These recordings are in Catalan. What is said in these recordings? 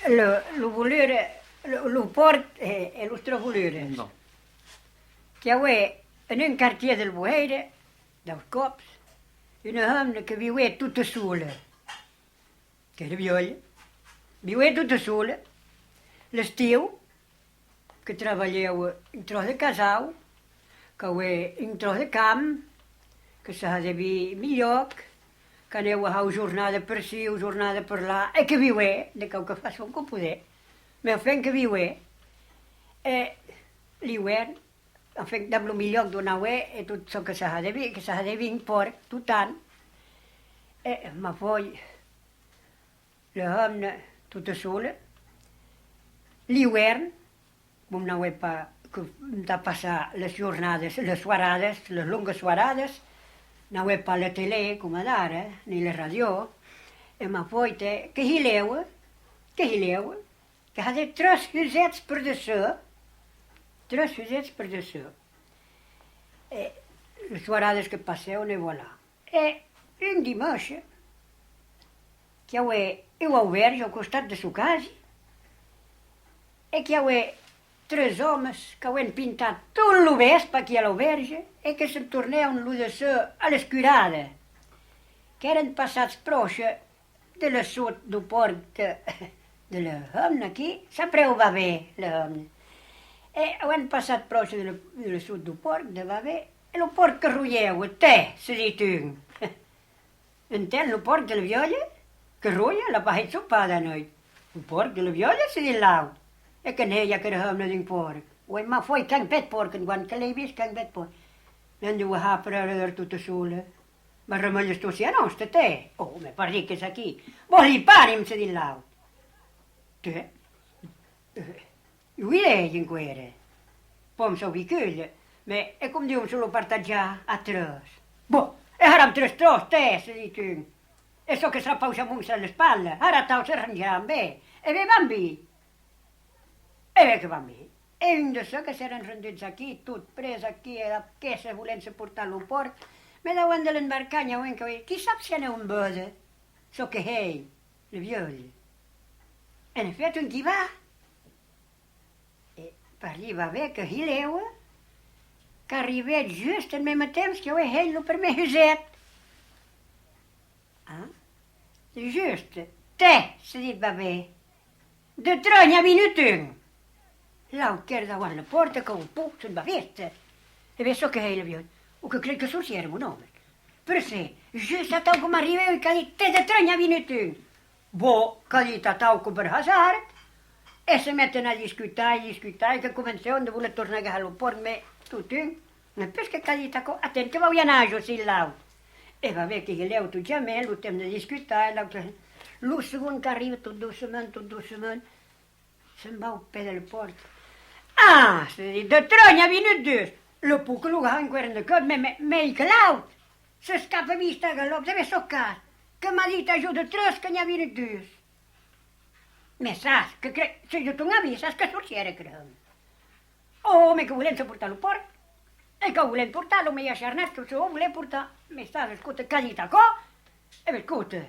lo volere, lo port e lo stravolere. No. Che è in un quartier del Boeire, del Cops, una donna che vive tutta sola, che è viola, vive tutta sola, l'estiu, che treballava in tros de casau, que è in tros de camp, que s'ha de dir millor, que aneu a feu jornada per sí o jornada per là, e que viure, de que fa son que poder, me fent que viure, l'hivern, en fet, de lo millor donau e tot so que s'ha de dir, que s'ha de dir porc, tot tant, ma poi, la donna tota sola, l'hivern, com no pa, que de passar les jornades, les soirades, les longues soirades, no pa la tele, com d'ara, ni la ràdio, e ma poi que hileu, que ha de tres fusets per de so, tres fusets per de so. Les soirades que passeu, ne voilà. Un dimanche, que heu obert al costat de su casa, que heu tres homes que ho han pintat tot el vespre aquí a l'auberge i que se'n torneuen lo de so a l'escurada, que eren passats proche de la sot del port de la homna aquí, sempre ho va bé, la homna. Ho han passat proche de la sot del port, de va bé, e el port que rulleu, se dit un. Entén, el port de la viola, que rulla, la pahet sopada noi. El port de la viola se dit l'aut. E que n'ella que era homna d'un porc. Oi, ma foi can pet porc, quan que l'he vist can pet porc. Non diu a per ara tutta sola. Ma remaglia sto sia nostra, te. Oh, me parli che sa chi. Voli parim se di l'aut. Te? Lui lei in quere. Pom so vicuglia. Me, e com diu se lo parteggià a tres. Boh, e haram tres tros, te, se dit un. E so che sarà pausa munsa alle spalle. Ara tau se arrangeran bé. E ve bambi. E bé que van bé. E un de so que s'eren rendits aquí, tot pres aquí, a la queixa volent-se portar al port, me deuen de l'embarcanya, oen que qui sap si aneu en boda? So que hei, la viola. En fet, on qui va? E per allí va bé que hileu, que arribet just en mesme temps que ho he hei el primer huset. Ah? Just. Te, se dit va bé. De trony a vinut. L'au che era davanti alla porta con un puzzo in bavetta. E adesso che è la viola, o che credo che sul si era un nome. Per sé, giusto a tau come arriva e che te de tragna viene tu. Boh, che a tau come per hasard. E si mettono a discutare, che convenzione vuole tornare all'aeroporto, me tutto. Ma perché che attento che va a naso si l'au. E vabbè che leu tu già me, lo tempo di discutare, lo secondo che arriva tutto doucement, se'n va al pe del porto. Ah, se dit, de tranya vinut dus. Lo puc lugar en quern de cot, m'he claut. S'escapa vista a galop, deve socar. Que m'ha dit ajuda de tres que n'hi ha vinut dus. Me saps, que si jo t'ho havia, saps que sorciera, crem. Oh, me que volem-se portar-lo port. E que volem portar-lo, me hi ha xarnat, que ho volem portar. Me saps, escolta, que ha dit acò? Escolta,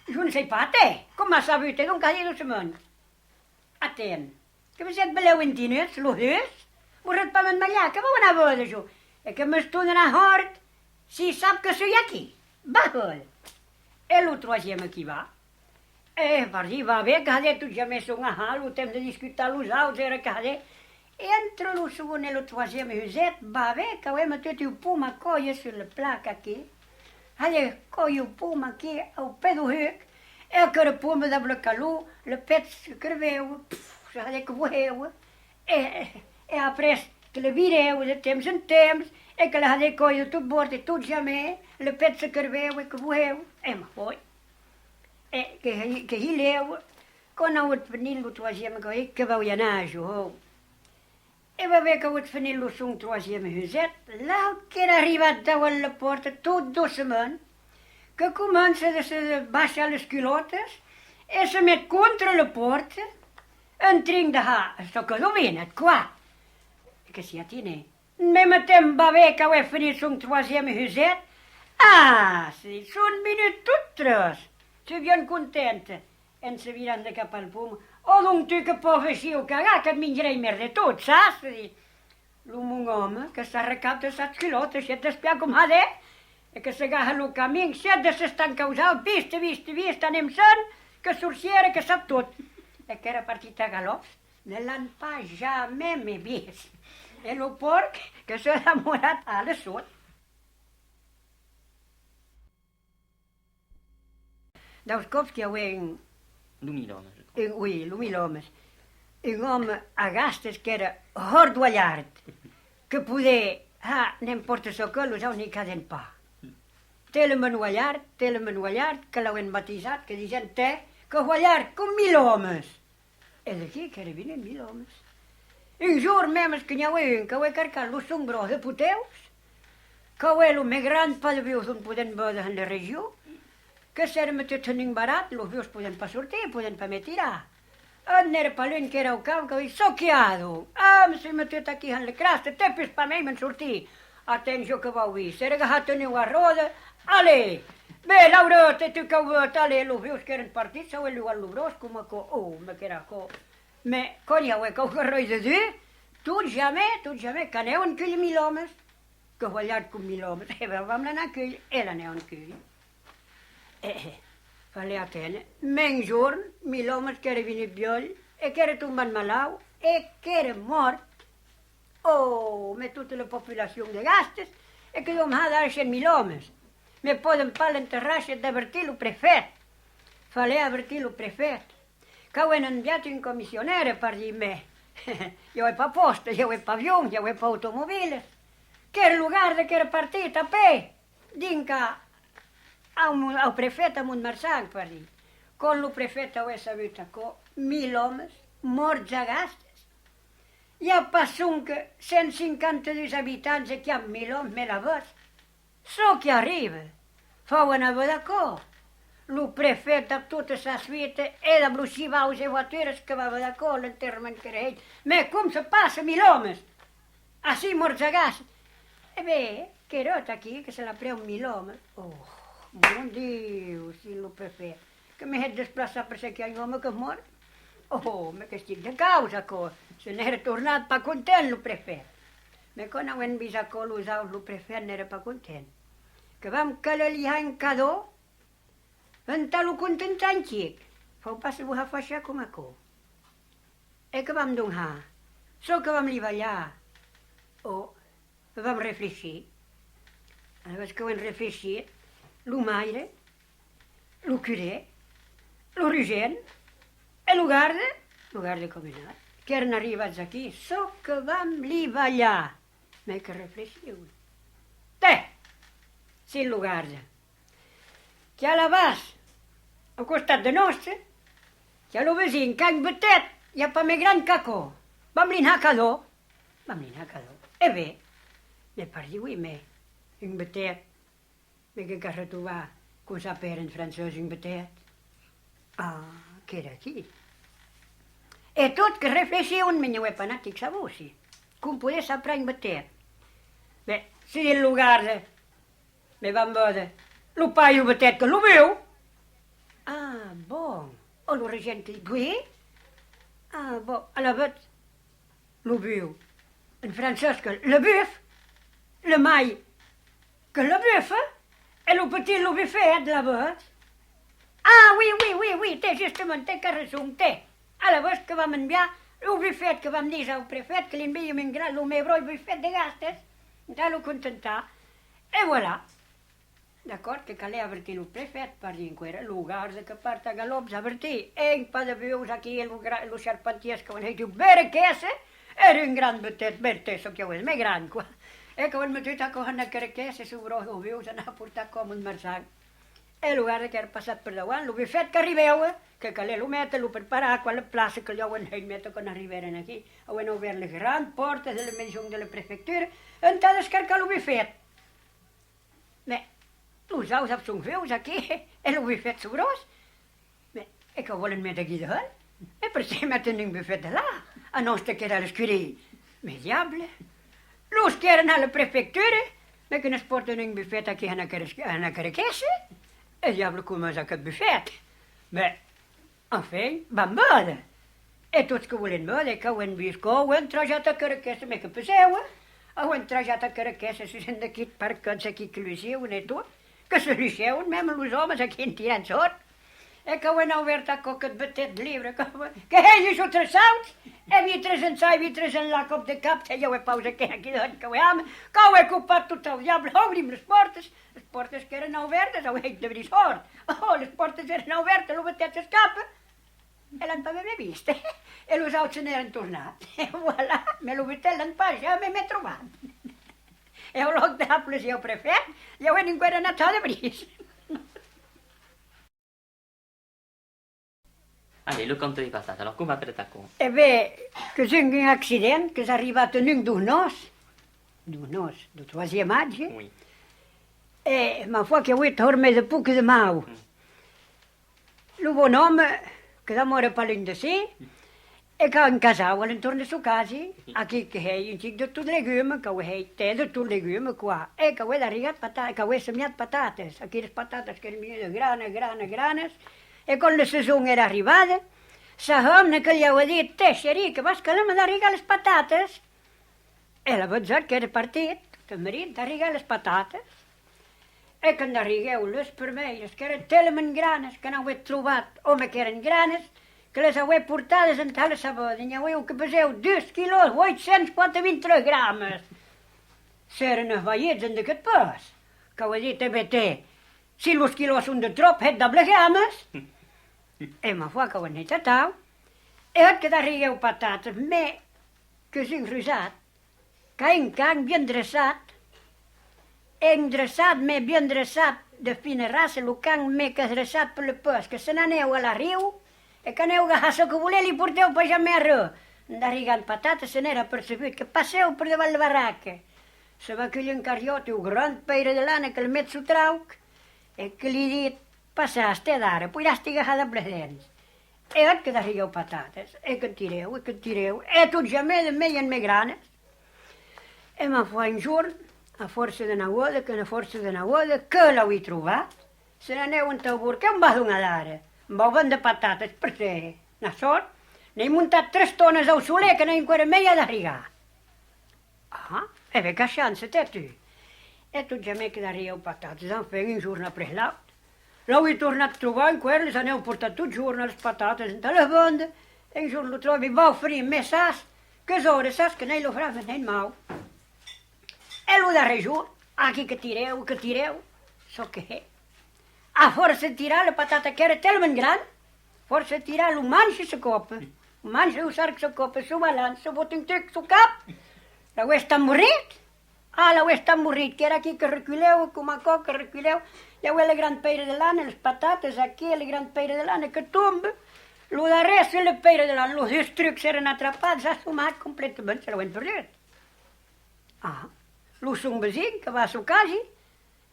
jo no sé pas a te. Com m'ha sabut, d'on que ha dit la món? Atent. Que vos voleu en diners, lo hus? Vorret pa m'enmallar, que vau anar a veure jo. E que m'estunen a hort, si sap que soy aquí. Va, hol. E lo troisième aquí va. E per allí va bé, que ha de tot ja més son a lo temps de discutar los auts, era que ha de. E entre lo segon e lo troisième huset, va bé, que ho hem tot un pom a colla sur la placa aquí. Ha de colla un pom aquí, au pedo huc, e que el pom de blocalú, le pets que veu, s'ha de que veieu, e après que la vireu de temps en temps, e que la ha de colla tot bord e tot jamé, le pets que veu e que veieu, e ma poi, e que hileu, quan heu venit lo troisième que vau anar a jo. E va bé que heu venit lo son troisième huset, l'alt que era arribat davant la porta tot doucement, que comença a se baixar les culottes e se met contra la porta, en trinc de ha, sto que dovinet, qua. Que si ja tiene. Me metem va bé que ho he finit son troisième huset. Ah, si, són venut tot tres. Se bien contenta. En se viran de cap al pom. O d'un tu que pot fer així o cagar, que et menjaré més de tot, saps? Mon home, que s'ha recaptat 7 quilotes, si et despia com ha de, e que s'agafa el camí, si et de s'estan causant, vist, anem sen, que sorciera, que sap tot. E que era partit a galops, ne l'han pas jamais m'he vist. E el porc, que s'ha enamorat a la sot. Dels cops que ho hem... Ui, l'humilhomes. Un home a gastes que era hordouallard, que poder, n'importe ce que, los ni caden pa. Té la manuallard, que l'hauen batitzat, que diuen que guallard com 1000 homes. És aquí que ara vinen 1000 homes. Un jour memes que n'hi ha un, que ho he carcat los sombrós de puteus, que ho és el més gran palavius on podem veure en la regió, que s'era metet en un barat, los vius poden pa sortir, poden pa me tirar. N'era pa l'un que era al camp, que diu, soquiado, s'he metet aquí en la crasta, tepes pa mi me'n sortir. Atenció que vau dir, s'era agafat en una roda, ale, bé, Laureta, tu que ho veus, ale, los vius que eren partits, s'ho he igual l'obrós, com a co, me que era co. Me, conya, que ho garroi de dir, tot jamais, que aneu en cull 1000 homes, que ho allat com 1000 homes, vam anar a cull, aneu en cull. Fallait attendre. Men jorn, 1000 homes que era venit viol, e que era tombat malau, e que era mort. Me tota la populació de gastes, e que vam ha dar 100.000 homes. Me poden pa l'enterrar-se d'avertir el prefet. Fallait avertir el prefet. Que ho han enviat un comissionere per dir-me, jo he pa posta, jo he pa avions, jo he pa automobiles. Que era lugar de que era partit a pe, dinca al prefet a Montmarçal, per dir. Con el prefet ho he sabut que 1000 homes morts a gastes. Hi ha pas un que 152 habitants aquí amb 1000 homes me la veus. So que arriba. Fauen a veure d'acord. El prefet amb tota sa suite era amb els xivaus i voitures que va veure d'acord l'enterrament que era ell. Me com se passa 1000 homes? Així morts a gastes. Bé, que era aquí, que se la preu 1000 homes. Mon Déu, sí, el prefet, que m'he de desplaçar per ser que hi ha un home que és mort. Me que estic de causa, que se n'era tornat pa content, el prefet. Me quan ho hem vist a los aus, el prefet n'era pa content. Que vam calaliar en cadó, en tal ho contentant xic. Fau pas a fer això com a co. Que vam donar, so que vam li ballar, vam reflexir. A veure que ho hem reflexit, lo maire, lo curé, lo regent, el guarda comunal, que eren arribats aquí, so que vam li ballar. Me que reflexiu. Sí, el guarda. Que a la bas, al costat de nostre, que a lo vesin, can Betet, hi ha pa més gran que co. Vam li anar a cadó. Bé, me perdiu i me, un Betet, me que retrobar com saper en francès un Betet. Que era aquí. E tot que reflexiu un menyo panàtic sabussi, com poder saber un Betet. Bé, si el lugar me van veure, lo paio Betet que lo veu. Bon, o lo regent que diu, bon, a la vet, lo veu. En francès que le bœuf, le mai que le bœuf, et le petit le buffet de la vet. Oui, té, justament, té que resum, té. A la vet que vam enviar, el buffet que vam dir al prefet, que li enviàvem un gran, el meu broi buffet de gastes, ja lo contentar. Et voilà. D'acord, que calia avertir el prefet per dir que era el guarda que part a galops avertir. Ell pa de vius aquí, el xarpentiers que ho han dit, vera que era un gran betet, verte, so que ho és, més gran, qua. Que ho han metut a cojar una caraquesa, sobró, ho vius, anar a portar com un marçal. El guarda que era passat per davant, el buffet que arribeu, que calia lo meta, lo preparar, quan la plaça que allò ho han meta quan arribaren aquí. Ho han obert les grans portes de la maison de la prefectura, on ha descarcat el buffet. Bé, els aus són veus aquí, el buffet sobrós. Bé, que ho volen metre aquí dalt? Per si meten un buffet de là, a nostre que era l'escurí. Mais diable, los que eren a la prefectura, que no es porten un buffet aquí a la caraquesa, el diable com és aquest buffet. Bé, en fi, van veure. tots que volen veure, que ho han vist, que ho han trajat a Caraquesa, que passeu, ho han trajat a Caraquesa, si són d'aquí parcats aquí que l'usiuen i tot, que se l'useuen, même els homes aquí en tirant sort, que ho han obert a coquet batet llibre, que ells ho traçaus, vitres en sa, vitres en la cop de cap, ja ho he pausa aquí doncs, que ho he ocupat tot el diable, obrim les portes que eren obertes, ho he de venir sort, les portes eren obertes, el batet s'escapa, l'han pas ben vist, i els altres se n'eren tornat, i voilà, me l'ho batet l'han pas, ja m'he trobat. E o loc d'Apples i el prefet, ja ho han encara anat a de bris. Allez, le conte est passé. Alors, comment après ta con? E bé, que c'è un accident, que s'ha arribat en un d'un nos, del 3è maig, Oui. e ma foi che ho torme de puc de mau. Lo bon home, que d'amore parlant de si, e que en casau a l'entorn de su casi, aquí que hei un xic de tot legume, que ho hei té de tot legume qua, e que ho he d'arrigat patates, que ho he semiat patates, aquí les patates que eren de granes, e quan la saison era arribada, sa home que li ho ha dit, xerí, que vas que l'hem d'arrigar les patates, e la batzat que era partit, el marit d'arrigar les patates, e que en d'arrigueu les permelles, que eren talment granes, que no ho he trobat, home, que eren granes, que les heu portades en tal sabada, i heu que peseu 2 quilos, 843 grames. S'eren esvaïts en d'aquest pes, que ho he dit, té, si els quilos són de trop, et doble grames, e ma foi que ho han netatau, e que d'arrigueu patates, me, que s'han rosat, que en can bien dreçat, me bien dreçat, de fina raça, el can me que dreçat per la pes, que se n'aneu a la riu, e que aneu a agafar que voleu i porteu per ja merda. D'arrigant patates se n'era percebut, que passeu per davant la barraca. Se va aquell encariot, un gran peire de lana que el met s'ho trauc, e que li dit, passaste d'ara, podràs agafar de presents. E que d'arrigueu patates, e que tireu, e tot ja me de me en me granes. E ma fa un jorn, a força de nagoda, que l'heu hi trobat, se n'aneu en tabur, que em va donar d'ara? Em vau vendre patates per ser na sort, n'he muntat 3 tones al soler que n'he encara meia d'arrigar. E bé, que xança té tu. E tot ja m'he que d'arrigueu patates, en feien un jorn après l'altre. L'heu hi tornat a trobar, en quer les aneu portat tot jorn les patates en la venda, e un jorn lo trobi, va oferir més sas, que zora sas que n'he l'ofrava, n'he mau. E lo darrer jorn, aquí que tireu, so que he. A força de tirar la patata que era talment gran, força de tirar lo manxa sa copa, manxa ho sarc sa copa, sa balança, sa botintic, sa cap, la ho estan morrit, la ho estan morrit, que era aquí que reculeu, com a coc que reculeu, ja ho la gran peira de lana, les patates aquí, la gran peira de lana que tomba, lo darrer és la peira de lana, los destrucs eren atrapats, s'ha sumat completament, se l'ho han perdut. Lo son vesin, que va a su casi,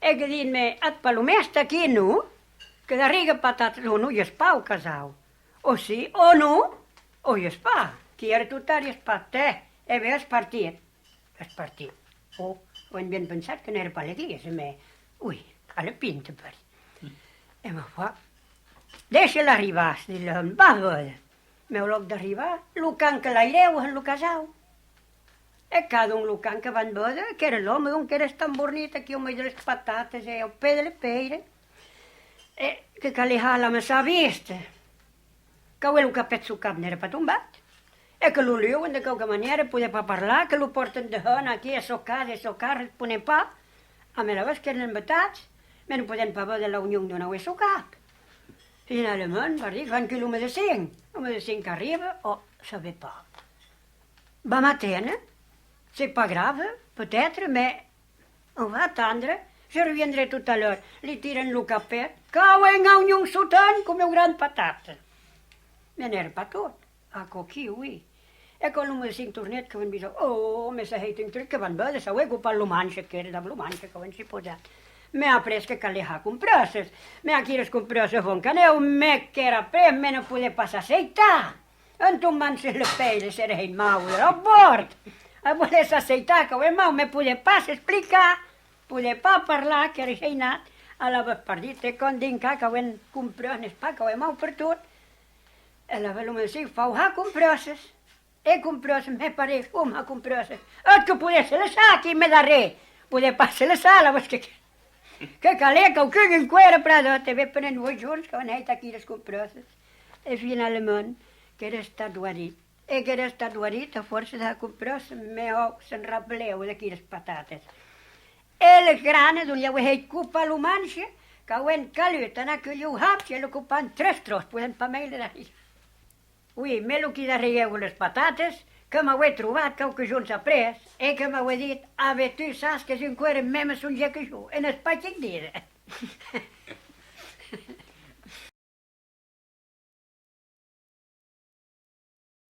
e que dit-me, et palomesta aquí, no? Que d'arriga patates, o no hi és pa o casau. O sí, o no, o hi és pa. Qui era total hi és pa. E bé, és partit. Ho hem ben pensat que n'era pa la dia, ui, a la pinta per. E me fa, deixa-la arribar, va veure. Meu loc d'arribar, lo can que l'aireu en lo casau. E cada un locan que van veure, que era l'home d'un que era tan bonit, aquí al mig de les patates, al peu de la peira, que calihà la massa vista, que el capet su cap n'era pa tombat, que lo liuen de qualque manera, poder pa parlar, que lo porten de hen aquí a so casa, responem pa, a me la vez que eren embatats, me no podem pa veure la unió d'una ho so cap. Finalment, va dir, van que l'home de 5 que arriba, saber pa. Va matena, c'est pas grave, peut-être, mais on va attendre. Je reviendrai tout à l'heure. Li tiren lo capet, que ho engau un sotant com un gran patata. Me n'era pa tot, a coquí, ui. E quan l'home de 5 tornet que van dir, me s'ha heit un truc que van veure, s'ha ocupat lo manxa, que era de lo manxa que van s'hi posat. Me ha pres que calihà compresses. Me ha quires compresses von caneu, me que era pres, me no poder pas aceitar. Entombant-se la pell, s'era heit maure, a bord. A voler s'aceitar, que ho hem mau, me poder pas explicar, poder pas parlar, que era xeinat, a la vesperdita, quan dinca, que ho hem comprat, n'est-ce pas, que ho hem mau per tot. Ella wil me zien, vou ha compresses. Ik compresses, me pare, ha compresses. Het que poder se les aquí me daré. Poder passar la sala, was que calé, que ho que en cuera prada, te ve per en ho junts, que van aquí les compresses. I finalment, que era estat guarit. I que era estat guarit a força de compresses, meu se'n rappeleu d'aquí les patates. I les granes, on hi ha un cupa a l'humanxa, que ho han calut, anar que ho haps, i l'ocupen 3 tros, poden pa meil d'ahir. Ui, me lo que darrere les patates, que m'ho he trobat, que ho que junts ha pres, i que m'ho he dit, a tu saps que si encara més me son ja que jo, en el paig et dir.